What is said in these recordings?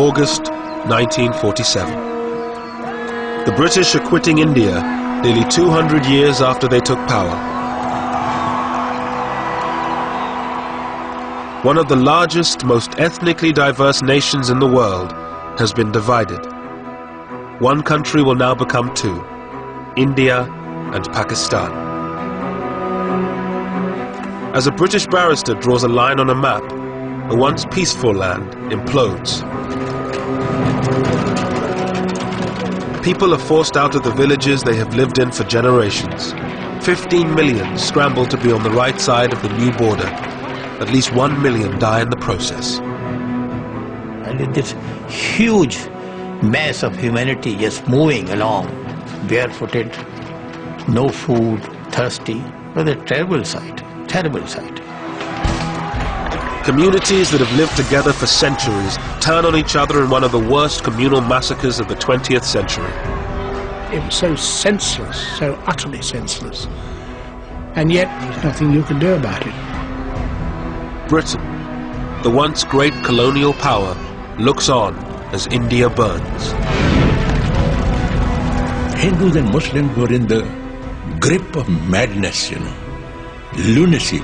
August 1947. The British are quitting India nearly 200 years after they took power. One of the largest, most ethnically diverse nations in the world has been divided. One country will now become two, India and Pakistan. As a British barrister draws a line on a map, a once peaceful land implodes. People are forced out of the villages they have lived in for generations. 15 million scramble to be on the right side of the new border. At least 1 million die in the process. And in this huge mass of humanity just moving along, barefooted, no food, thirsty, it was a terrible sight, terrible sight. Communities that have lived together for centuries turn on each other in one of the worst communal massacres of the 20th century. It was so senseless, so utterly senseless. And yet, there's nothing you can do about it. Britain, the once great colonial power, looks on as India burns. Hindus and Muslims were in the grip of madness, you know, lunacy.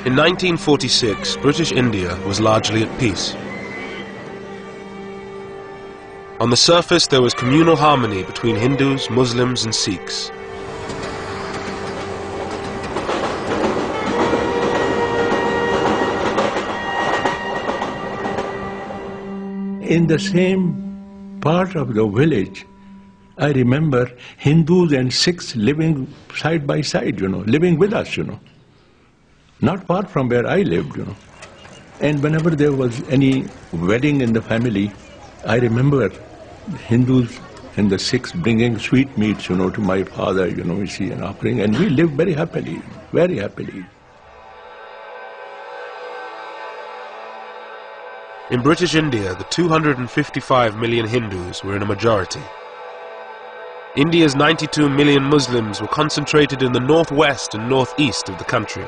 In 1946, British India was largely at peace. On the surface, there was communal harmony between Hindus, Muslims, and Sikhs. In the same part of the village, I remember Hindus and Sikhs living side by side, you know, living with us, you know. Not far from where I lived, you know. And whenever there was any wedding in the family, I remember the Hindus and the Sikhs bringing sweetmeats, you know, to my father, you know, you see, and offering. And we lived very happily, very happily. In British India, the 255 million Hindus were in a majority. India's 92 million Muslims were concentrated in the northwest and northeast of the country.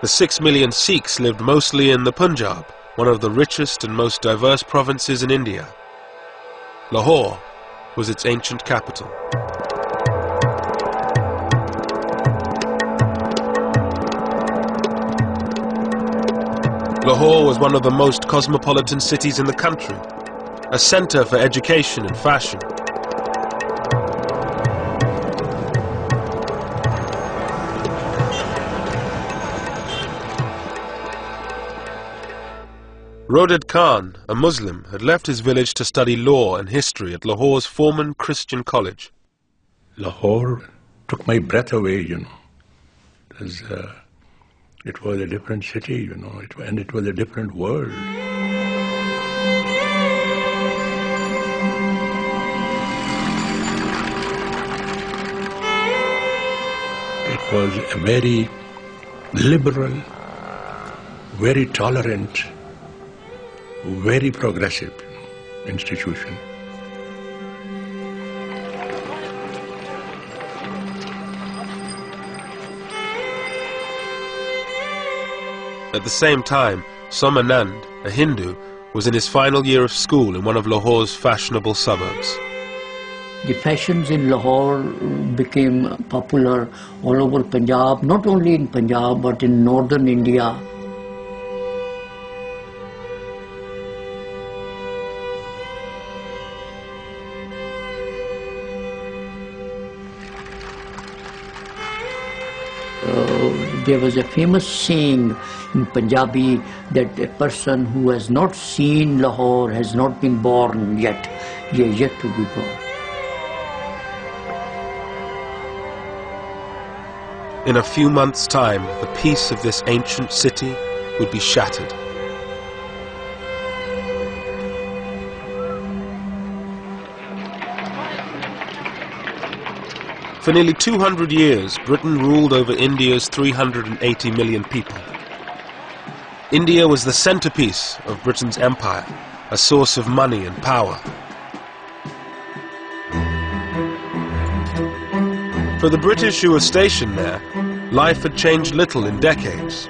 The 6 million Sikhs lived mostly in the Punjab, one of the richest and most diverse provinces in India. Lahore was its ancient capital. Lahore was one of the most cosmopolitan cities in the country, a center for education and fashion. Roded Khan, a Muslim, had left his village to study law and history at Lahore's Foreman Christian College. Lahore took my breath away, you know. It was a different city, you know, and it was a different world. It was a very liberal, very tolerant, very progressive institution. At the same time, Somanand, a Hindu, was in his final year of school in one of Lahore's fashionable suburbs. The fashions in Lahore became popular all over Punjab, not only in Punjab but in northern India. There was a famous saying in Punjabi that a person who has not seen Lahore has not been born yet. He is yet to be born. In a few months' time, the peace of this ancient city would be shattered. For nearly 200 years, Britain ruled over India's 380 million people. India was the centerpiece of Britain's empire, a source of money and power. For the British who were stationed there, life had changed little in decades.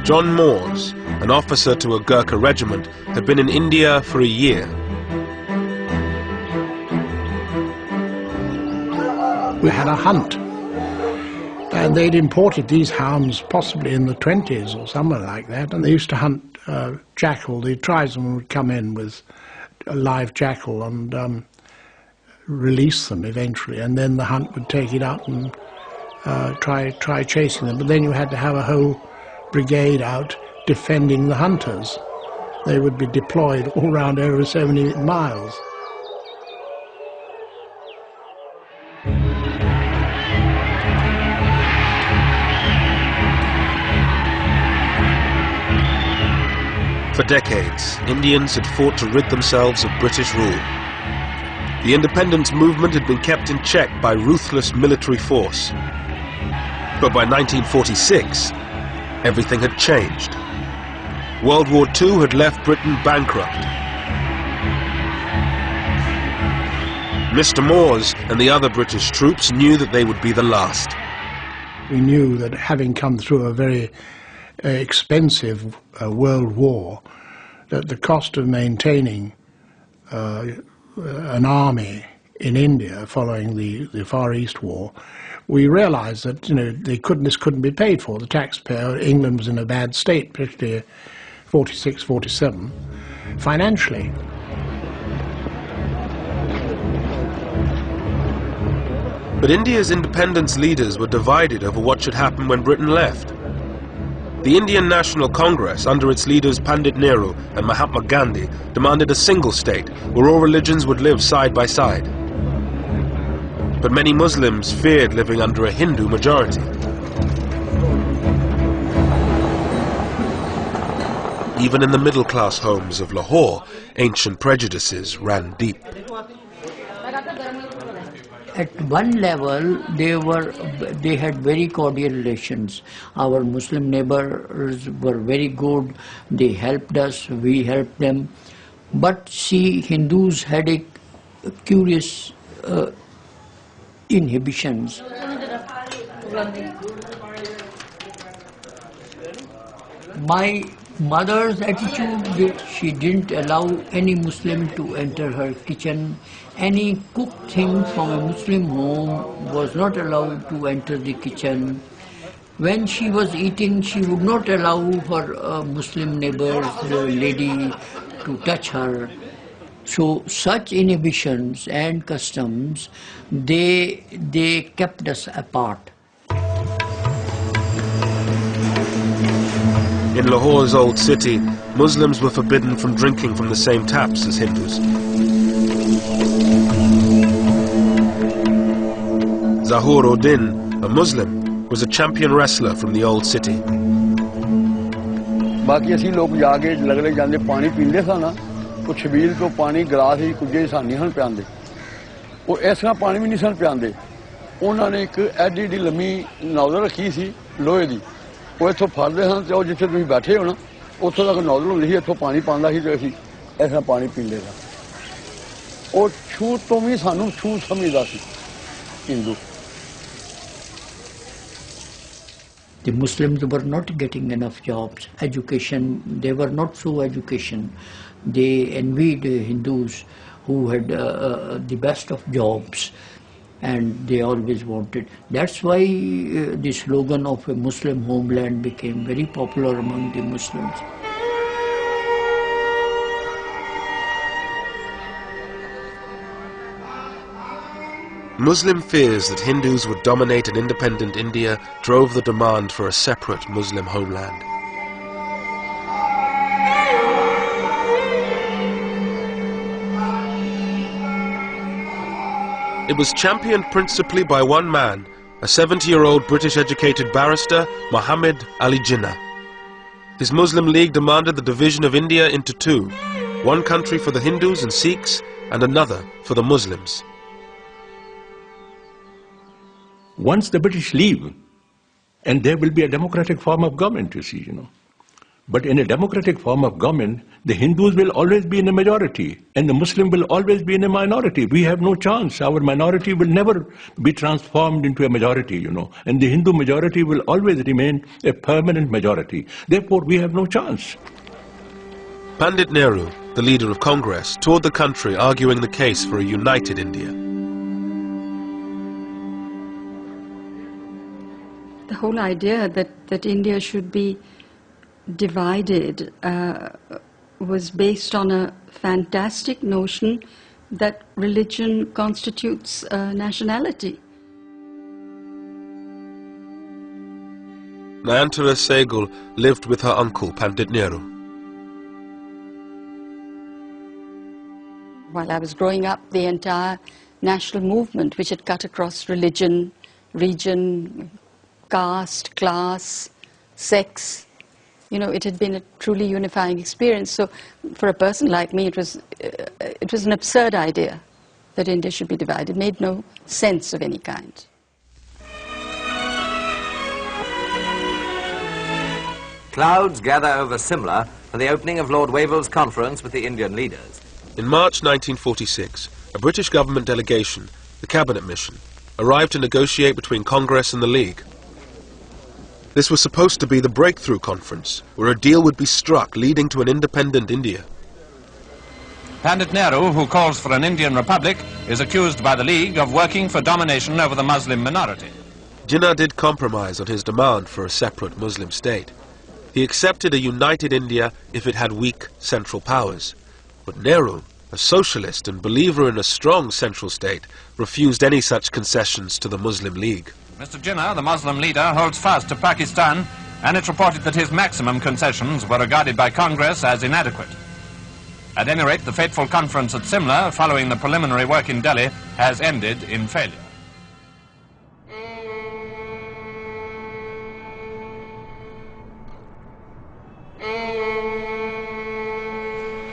John Moores, an officer to a Gurkha regiment, had been in India for a year. We had a hunt, and they'd imported these hounds possibly in the 20s or somewhere like that, and they used to hunt jackal. The tribesmen would come in with a live jackal and release them eventually, and then the hunt would take it up and try chasing them. But then you had to have a whole brigade out defending the hunters. They would be deployed all round over 70 miles. For decades, Indians had fought to rid themselves of British rule. The independence movement had been kept in check by ruthless military force. But by 1946, everything had changed. World War II had left Britain bankrupt. Mr. Moores and the other British troops knew that they would be the last. We knew that having come through a very expensive world war, that the cost of maintaining an army in India following the Far East War, we realized that this couldn't be paid for. The taxpayer, England was in a bad state, particularly 46, 47, financially. But India's independence leaders were divided over what should happen when Britain left. The Indian National Congress, under its leaders Pandit Nehru and Mahatma Gandhi, demanded a single state where all religions would live side by side. But many Muslims feared living under a Hindu majority. Even in the middle-class homes of Lahore, ancient prejudices ran deep. At one level, they had very cordial relations. Our Muslim neighbors were very good. They helped us, we helped them. But see, Hindus had a curious inhibitions. My mother's attitude, she didn't allow any Muslim to enter her kitchen. Any cooked thing from a Muslim home was not allowed to enter the kitchen. When she was eating, she would not allow her Muslim neighbors, lady, to touch her. So such inhibitions and customs, they kept us apart. In Lahore's old city, Muslims were forbidden from drinking from the same taps as Hindus. Zahur Uddin, a Muslim, was a champion wrestler from the old city. बाकी असी लोग जाके लगले जांदे पानी पींदे सा ना वो छबील तो पानी गिलास ही कुछ सान नहीं सन पियांदे वो ऐसा पानी भी नहीं सन पियांदे उन्होंने एक एडी एडी लम्मी नौजल रखी सी लोहे दी वो इत्थों फड़दे सन ते जिथे तुसीं बैठे हो ना उत्थों तक नौजल हुंदी सी इत्थों पानी पांदा सी ते असीं ऐसा पानी पींदे सा वो छूत तो भी सानू छूत समझदा सी Hindu. The Muslims were not getting enough jobs, education, they were not so education. They envied Hindus who had the best of jobs, and they always wanted. That's why the slogan of a Muslim homeland became very popular among the Muslims. Muslim fears that Hindus would dominate an independent India drove the demand for a separate Muslim homeland. It was championed principally by one man, a 70-year-old British-educated barrister, Muhammad Ali Jinnah. His Muslim League demanded the division of India into two, one country for the Hindus and Sikhs and another for the Muslims. Once the British leave, and there will be a democratic form of government, you see, But in a democratic form of government, the Hindus will always be in a majority, and the Muslim will always be in a minority. We have no chance. Our minority will never be transformed into a majority, and the Hindu majority will always remain a permanent majority. Therefore, we have no chance. Pandit Nehru, the leader of Congress, toured the country arguing the case for a united India. The whole idea that India should be divided was based on a fantastic notion that religion constitutes nationality. Nayantara Sehgal lived with her uncle, Pandit Nehru. While I was growing up, the entire national movement, which had cut across religion, region, caste, class, sex, it had been a truly unifying experience. So for a person like me, it was an absurd idea that India should be divided. It made no sense of any kind. Clouds gather over Simla for the opening of Lord Wavell's conference with the Indian leaders. In March 1946, a British government delegation, the Cabinet Mission, arrived to negotiate between Congress and the League. This was supposed to be the breakthrough conference, where a deal would be struck leading to an independent India. Pandit Nehru, who calls for an Indian republic, is accused by the League of working for domination over the Muslim minority. Jinnah did compromise on his demand for a separate Muslim state. He accepted a united India if it had weak central powers. But Nehru, a socialist and believer in a strong central state, refused any such concessions to the Muslim League. Mr. Jinnah, the Muslim leader, holds fast to Pakistan, and it's reported that his maximum concessions were regarded by Congress as inadequate. At any rate, the fateful conference at Simla, following the preliminary work in Delhi, has ended in failure.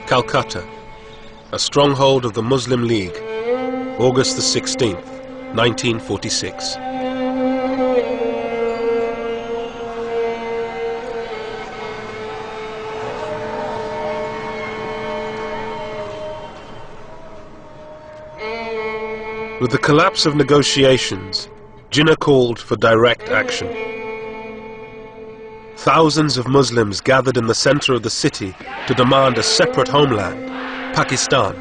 Calcutta, a stronghold of the Muslim League, August the 16th, 1946. With the collapse of negotiations, Jinnah called for direct action. Thousands of Muslims gathered in the center of the city to demand a separate homeland, Pakistan.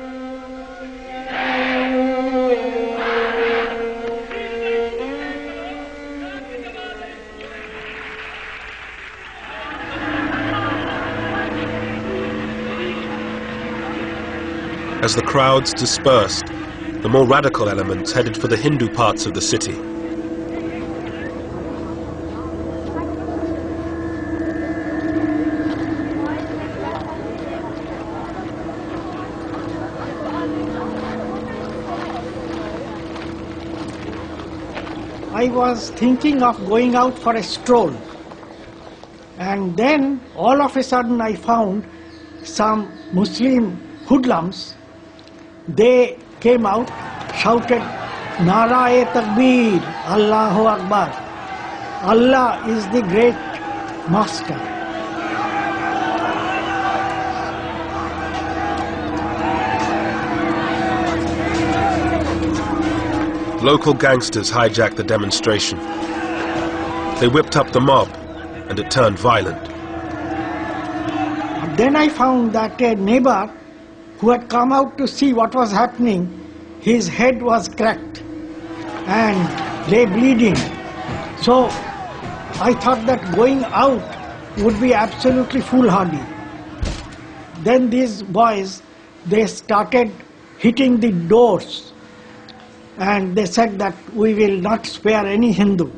As the crowds dispersed, the more radical elements headed for the Hindu parts of the city. I was thinking of going out for a stroll, and then all of a sudden I found some Muslim hoodlums. They came out, shouted, "Narae Takbir, Allahu Akbar. Allah is the great master." Local gangsters hijacked the demonstration. They whipped up the mob, and it turned violent. But then I found that a neighbor who had come out to see what was happening, his head was cracked and lay bleeding. So I thought that going out would be absolutely foolhardy. Then these boys, they started hitting the doors, and they said that we will not spare any Hindu.